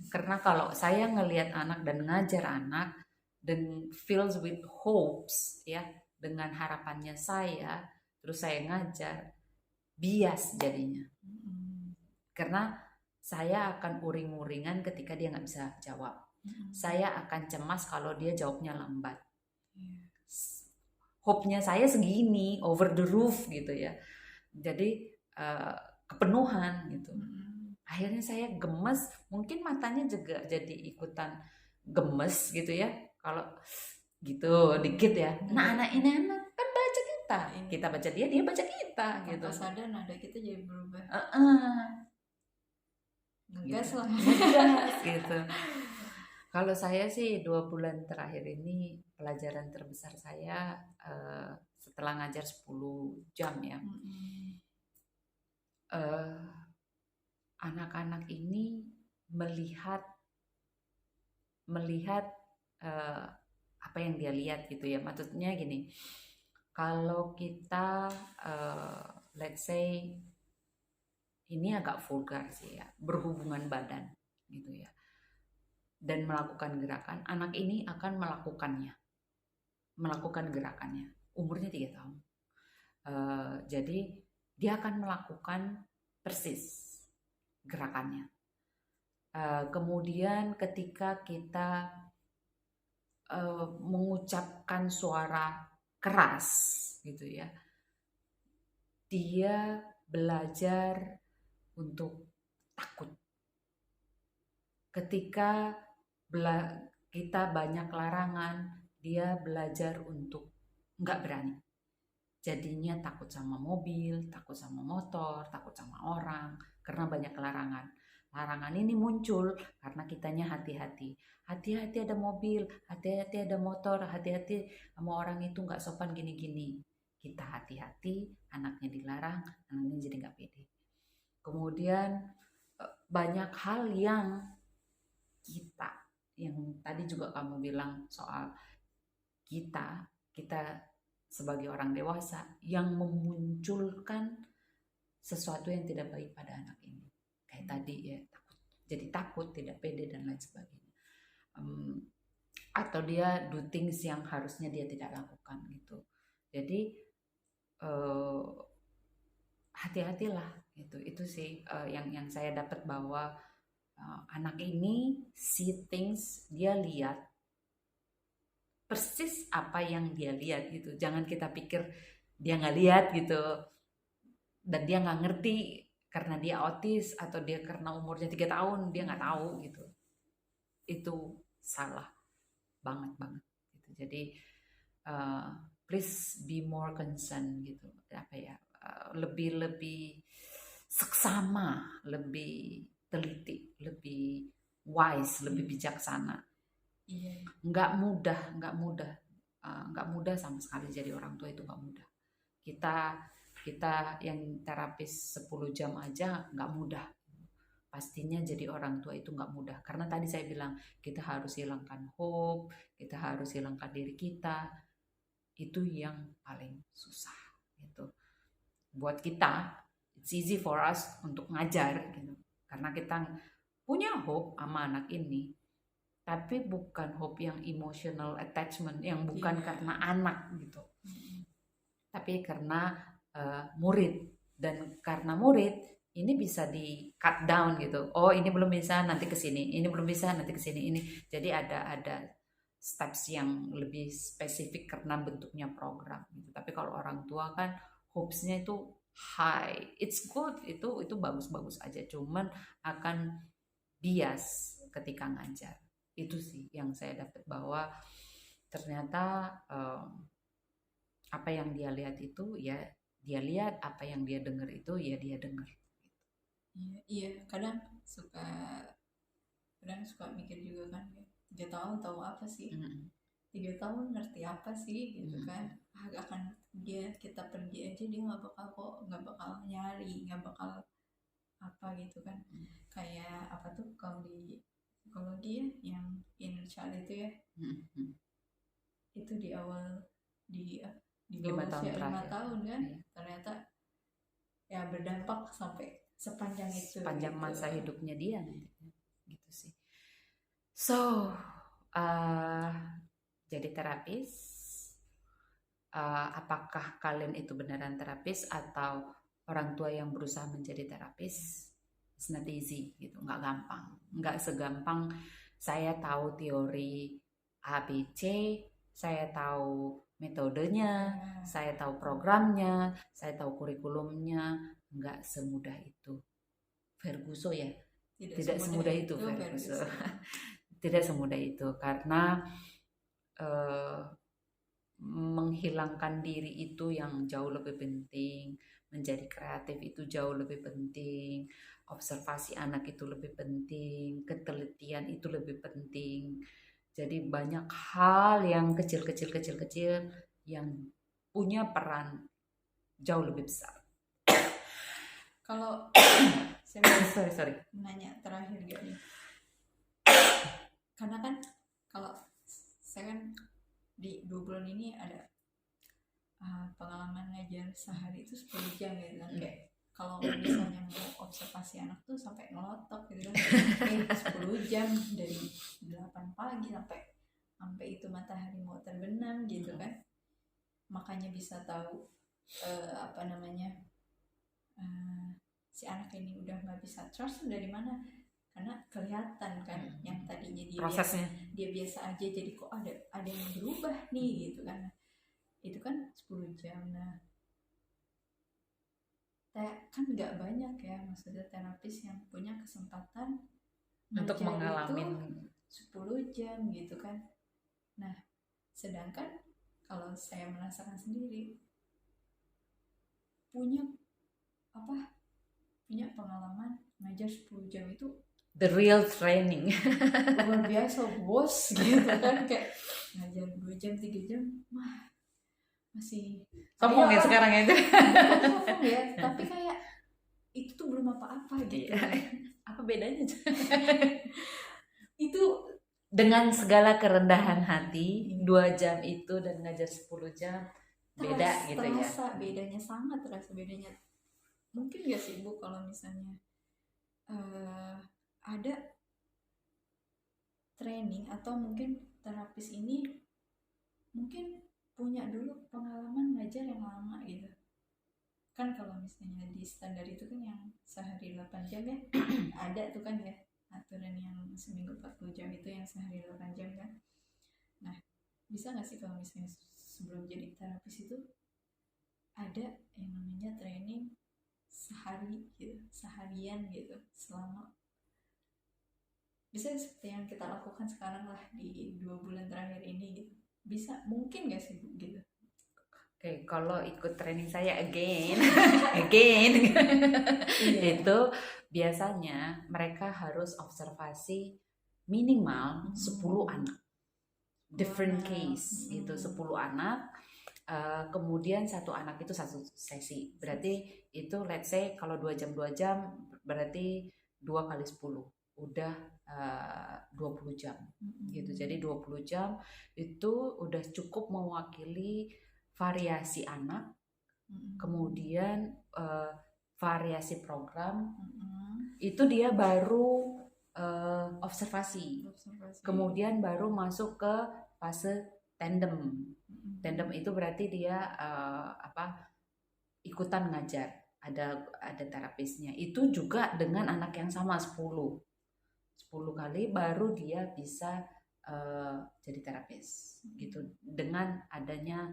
Karena kalau saya ngelihat anak dan ngajar anak dan fills with hopes ya, dengan harapannya saya, terus saya ngajar, bias jadinya. Karena saya akan uring-uringan ketika dia nggak bisa jawab. Saya akan cemas kalau dia jawabnya lambat. Hope-nya saya segini, over the roof gitu ya. Jadi kepenuhan gitu. Akhirnya saya gemes, mungkin matanya juga jadi ikutan gemes gitu ya. Kalau gitu dikit ya. Nah anak ini anak kan baca kita baca dia baca kita gitu. Tanpa sadar nada kita jadi berubah. Ngegas lah. Ngegas gitu. Kalau saya sih 2 bulan terakhir ini pelajaran terbesar saya setelah ngajar 10 jam ya. Anak-anak ini melihat apa yang dia lihat gitu ya. Maksudnya gini, kalau kita let's say ini agak vulgar sih ya, berhubungan badan gitu ya, dan melakukan gerakan, anak ini akan melakukan gerakannya. Umurnya 3 tahun. Jadi dia akan melakukan persis gerakannya. Kemudian ketika kita mengucapkan suara keras gitu ya, dia belajar untuk takut. Ketika kita banyak larangan, dia belajar untuk nggak berani. Jadinya takut sama mobil, takut sama motor, takut sama orang, karena banyak larangan. Larangan ini muncul karena kitanya hati-hati. Hati-hati ada mobil, hati-hati ada motor, hati-hati sama orang itu nggak sopan gini-gini. Kita hati-hati, anaknya dilarang, anaknya jadi nggak pede. Kemudian banyak hal yang tadi juga kamu bilang soal kita sebagai orang dewasa yang memunculkan sesuatu yang tidak baik pada anak ini. Kayak tadi ya, takut, tidak pede dan lain sebagainya. Atau dia do things yang harusnya dia tidak lakukan gitu. Jadi hati-hatilah gitu. Itu sih yang saya dapat bahwa anak ini see things, dia lihat persis apa yang dia lihat gitu. Jangan kita pikir dia nggak lihat gitu dan dia nggak ngerti karena dia autis atau dia karena umurnya 3 tahun dia nggak tahu gitu. Itu salah banget gitu. Jadi please be more concerned gitu. Apa ya, lebih seksama, lebih teliti, lebih wise, lebih bijaksana. Nggak mudah sama sekali jadi orang tua, itu nggak mudah. Kita yang terapis 10 jam aja nggak mudah. Pastinya jadi orang tua itu nggak mudah. Karena tadi saya bilang, kita harus hilangkan hope, kita harus hilangkan diri kita. Itu yang paling susah gitu. Buat kita, it's easy for us untuk ngajar gitu. Karena kita punya hope sama anak ini. Tapi bukan hope yang emotional attachment, yang bukan karena anak gitu. Tapi karena murid. Dan karena murid, ini bisa di cut down gitu. Oh, ini belum bisa, nanti ke sini. Ini belum bisa, nanti ke sini. Ini. Jadi ada steps yang lebih spesifik karena bentuknya program gitu. Tapi kalau orang tua kan hopes-nya itu high. It's good, itu bagus-bagus aja. Cuman akan bias ketika ngajar. Itu sih yang saya dapat, bahwa ternyata apa yang dia lihat itu ya dia lihat, apa yang dia dengar itu ya dia dengar. Iya, kadang suka mikir juga kan, 3 tahun tahu apa sih? 3 tahun ngerti apa sih gitu kan? Akan kita pergi aja dia nggak bakal nyari, nggak bakal apa gitu kan? Kayak apa tuh kalau di psikologi ya, yang inner child itu ya, itu di awal di 5 tahun usia 5 terakhir. tahun kan, ternyata ya berdampak sampai sepanjang itu sepanjang gitu. masa hidupnya dia nanti. Gitu sih. So jadi terapis, apakah kalian itu beneran terapis atau orang tua yang berusaha menjadi terapis? It's not easy gitu, nggak gampang, nggak segampang saya tahu teori ABC, saya tahu metodenya, saya tahu programnya, saya tahu kurikulumnya, nggak semudah itu. Ferguso ya, tidak semudah itu Ferguso. Tidak semudah itu karena menghilangkan diri itu yang jauh lebih penting, menjadi kreatif itu jauh lebih penting, observasi anak itu lebih penting, ketelitian itu lebih penting. Jadi banyak hal yang kecil-kecil yang punya peran jauh lebih besar. Kalau saya sorry. nanya terakhir gak nih? Karena kan kalau saya kan di 2 bulan ini ada pengalaman ngajar sehari itu 10 jam gitu kan, kayak kalau misalnya mau observasi anak tuh sampai ngelotok gitu kan, 10 jam dari 8 pagi sampai itu matahari mau terbenam gitu kan. Makanya bisa tahu si anak ini udah nggak bisa trust dari mana, karena kelihatan kan yang tadinya dia biasa aja jadi kok ada yang berubah nih gitu kan. Itu kan 10 jam. Nah, kan nggak banyak ya maksudnya terapis yang punya kesempatan untuk mengalami 10 jam gitu kan. Nah, sedangkan kalau saya merasakan sendiri punya pengalaman ngajar 10 jam itu the real training. Luar biasa bos gitu kan, kayak ngajar 2 jam 3 jam masih sombong ya sekarang itu. Sombong ya, tapi kayak itu tuh belum apa-apa gitu. Apa bedanya? Itu dengan segala kerendahan hati, 2 jam itu dan ngajar 10 jam beda gitu ya. Terasa bedanya, sangat terasa bedanya. Mungkin gak sih Bu kalau misalnya ada training atau mungkin terapis ini mungkin punya dulu pengalaman ngajar yang lama gitu kan. Kalau misalnya di standar itu kan yang sehari 8 jam ya ada tuh kan ya aturan yang seminggu 40 jam itu yang sehari 8 jam kan. Nah, bisa gak sih kalau misalnya sebelum jadi terapis itu ada yang namanya training seharian gitu, selama bisa seperti yang kita lakukan sekarang lah di 2 bulan terakhir ini gitu. Bisa, mungkin gak sih gitu? Oke, kalau ikut training saya again itu biasanya mereka harus observasi minimal 10 anak, different case gitu, 10 anak. Kemudian satu anak itu satu sesi, berarti itu let's say kalau 2 jam berarti 2 kali 10 udah 20 jam gitu. Jadi 20 jam itu udah cukup mewakili variasi anak, kemudian variasi program. Itu dia baru observasi. Kemudian baru masuk ke fase tandem. Tandem itu berarti dia ikutan ngajar, ada terapisnya. Itu juga dengan anak yang sama 10 kali baru dia bisa jadi terapis gitu, dengan adanya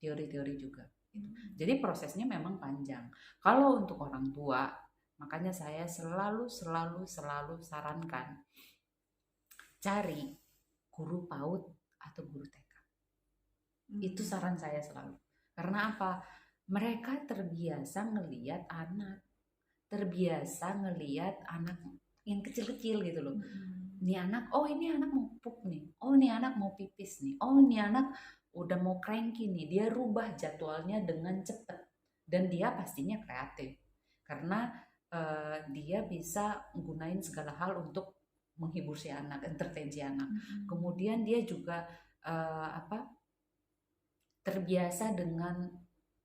teori-teori juga gitu. Jadi prosesnya memang panjang. Kalau untuk orang tua, makanya saya selalu sarankan cari guru PAUD atau guru TK. Itu saran saya selalu. Karena apa? Mereka terbiasa ngelihat anak yang kecil-kecil gitu loh. Ini anak, oh ini anak mau pup nih, oh ini anak mau pipis nih, oh ini anak udah mau cranky nih. Dia rubah jadwalnya dengan cepat dan dia pastinya kreatif karena dia bisa gunain segala hal untuk menghibur si anak, entertain si anak. Kemudian dia juga terbiasa dengan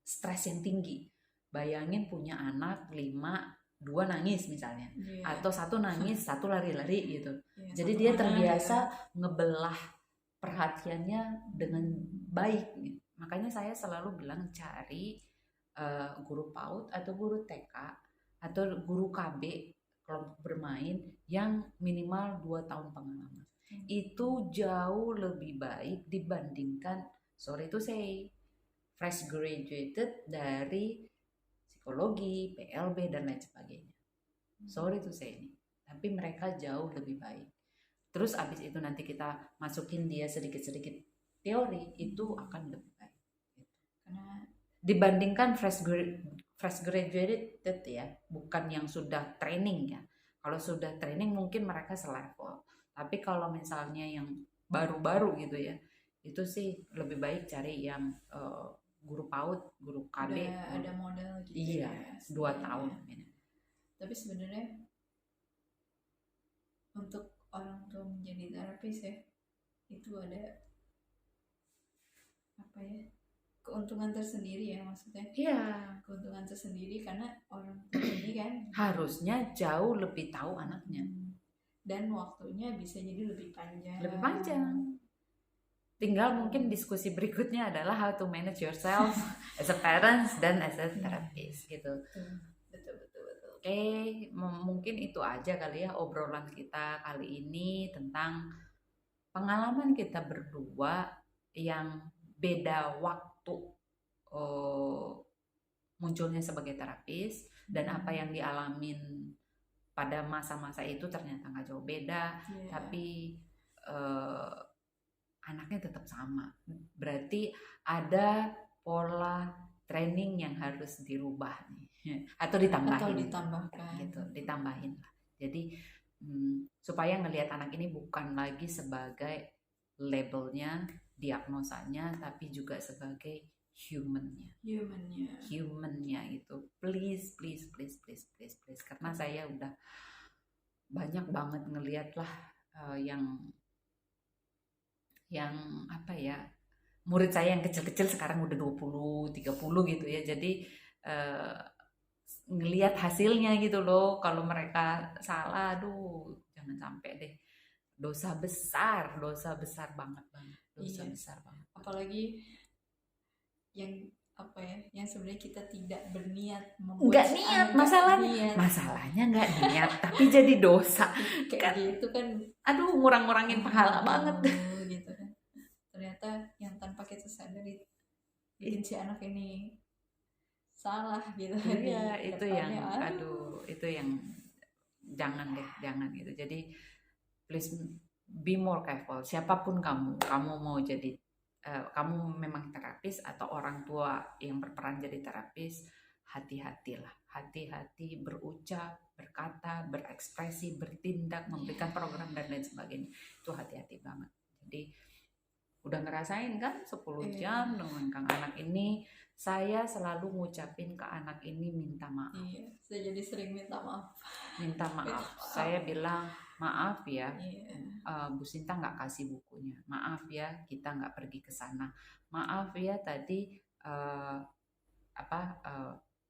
stres yang tinggi. Bayangin punya anak 5, 2 nangis misalnya, Iya. atau 1 nangis, 1 lari-lari gitu. Iya, Jadi satu dia mana terbiasa gitu. ngebelah perhatiannya dengan baik gitu. Makanya saya selalu bilang cari guru PAUD atau guru TK atau guru KB kelompok bermain yang minimal 2 tahun pengalaman. Itu jauh lebih baik dibandingkan, sorry to say, fresh graduated dari psikologi, PLB dan lain sebagainya. Sorry to say ini, tapi mereka jauh lebih baik. Terus abis itu nanti kita masukin dia sedikit-sedikit teori, itu akan lebih baik. Karena Dibandingkan fresh graduated ya, bukan yang sudah training ya. Kalau sudah training mungkin mereka selevel. Tapi kalau misalnya yang baru-baru gitu ya, itu sih lebih baik cari yang guru PAUD, guru KB. ada model gitu. Iya, ya, 2 sebenarnya. tahun. Tapi sebenarnya untuk orang tua menjadi terapis ya, itu ada apa ya, keuntungan tersendiri ya maksudnya. Iya. Keuntungan tersendiri karena orang tua ini kan harusnya jauh lebih tahu anaknya. Dan waktunya bisa jadi lebih panjang. Lebih panjang. Tinggal mungkin diskusi berikutnya adalah how to manage yourself as a parents dan as a therapist gitu. Betul. Oke, mungkin itu aja kali ya obrolan kita kali ini tentang pengalaman kita berdua yang beda waktu munculnya sebagai terapis dan apa yang dialamin pada masa-masa itu ternyata nggak jauh beda, tapi anaknya tetap sama. Berarti ada pola training yang harus dirubah nih atau ditambahin. Gitu, ditambahin lah. Jadi supaya ngelihat anak ini bukan lagi sebagai labelnya, diagnosanya, tapi juga sebagai humannya itu. Please karena saya udah banyak banget ngelihat lah yang apa ya, murid saya yang kecil-kecil sekarang udah 20, 30 gitu ya. Jadi ngelihat hasilnya gitu loh. Kalau mereka salah, aduh jangan sampai deh. Dosa besar banget. Besar banget. Apalagi yang apa ya, yang sebenarnya kita tidak berniat nggak niat, masalahnya nggak niat tapi jadi dosa kayak gitu kan. Aduh, ngurang-ngurangin pahala banget gitu kan. Ternyata yang tanpa kita sadari bikin si anak ini salah gitu. Iya, itu yang aduh, itu yang jangan gitu. Jadi please be more careful. Siapapun kamu mau jadi kamu memang terapis atau orang tua yang berperan jadi terapis, hati-hatilah. Hati-hati berucap, berkata, berekspresi, bertindak, memberikan program dan lain sebagainya. Itu hati-hati banget. Jadi udah ngerasain kan 10 jam dengan Kang anak ini, saya selalu ngucapin ke anak ini minta maaf. Iya, saya jadi sering minta maaf. Saya bilang maaf ya, Bu Sinta nggak kasih bukunya. Maaf ya, kita nggak pergi ke sana. Maaf ya tadi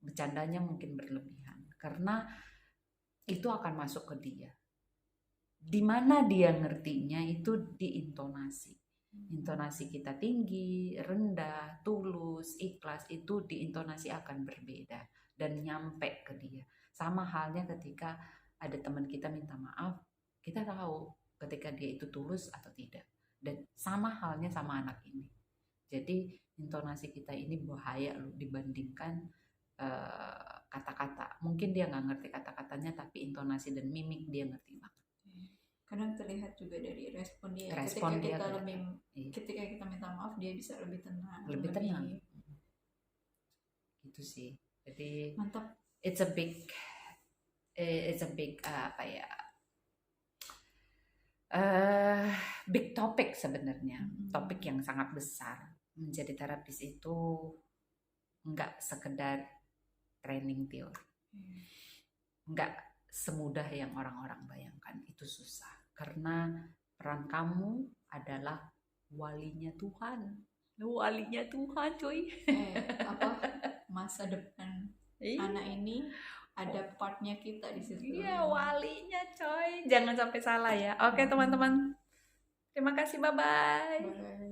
bercandanya mungkin berlebihan. Karena itu akan masuk ke dia. Di mana dia ngertinya itu di intonasi. Intonasi kita tinggi, rendah, tulus, ikhlas, itu di intonasi akan berbeda dan nyampe ke dia. Sama halnya ketika ada teman kita minta maaf, kita tahu ketika dia itu tulus atau tidak. Dan sama halnya sama anak ini. Jadi intonasi kita ini bahaya loh dibandingkan kata-kata. Mungkin dia nggak ngerti kata-katanya, tapi intonasi dan mimik dia ngerti banget. Kadang terlihat juga dari respon dia. Ketika kita minta maaf, dia bisa lebih tenang. Gitu sih. Jadi mantap. It's a big big topic sebenarnya. Topik yang sangat besar. Menjadi terapis itu nggak sekedar training teori. Nggak semudah yang orang-orang bayangkan. Itu susah. Karena peran kamu adalah walinya Tuhan. Walinya Tuhan, cuy. Masa depan anak ini ada partnya kita di situ. Iya, walinya coy. Jangan sampai salah ya. Oke teman-teman. Terima kasih, bye-bye. Bye.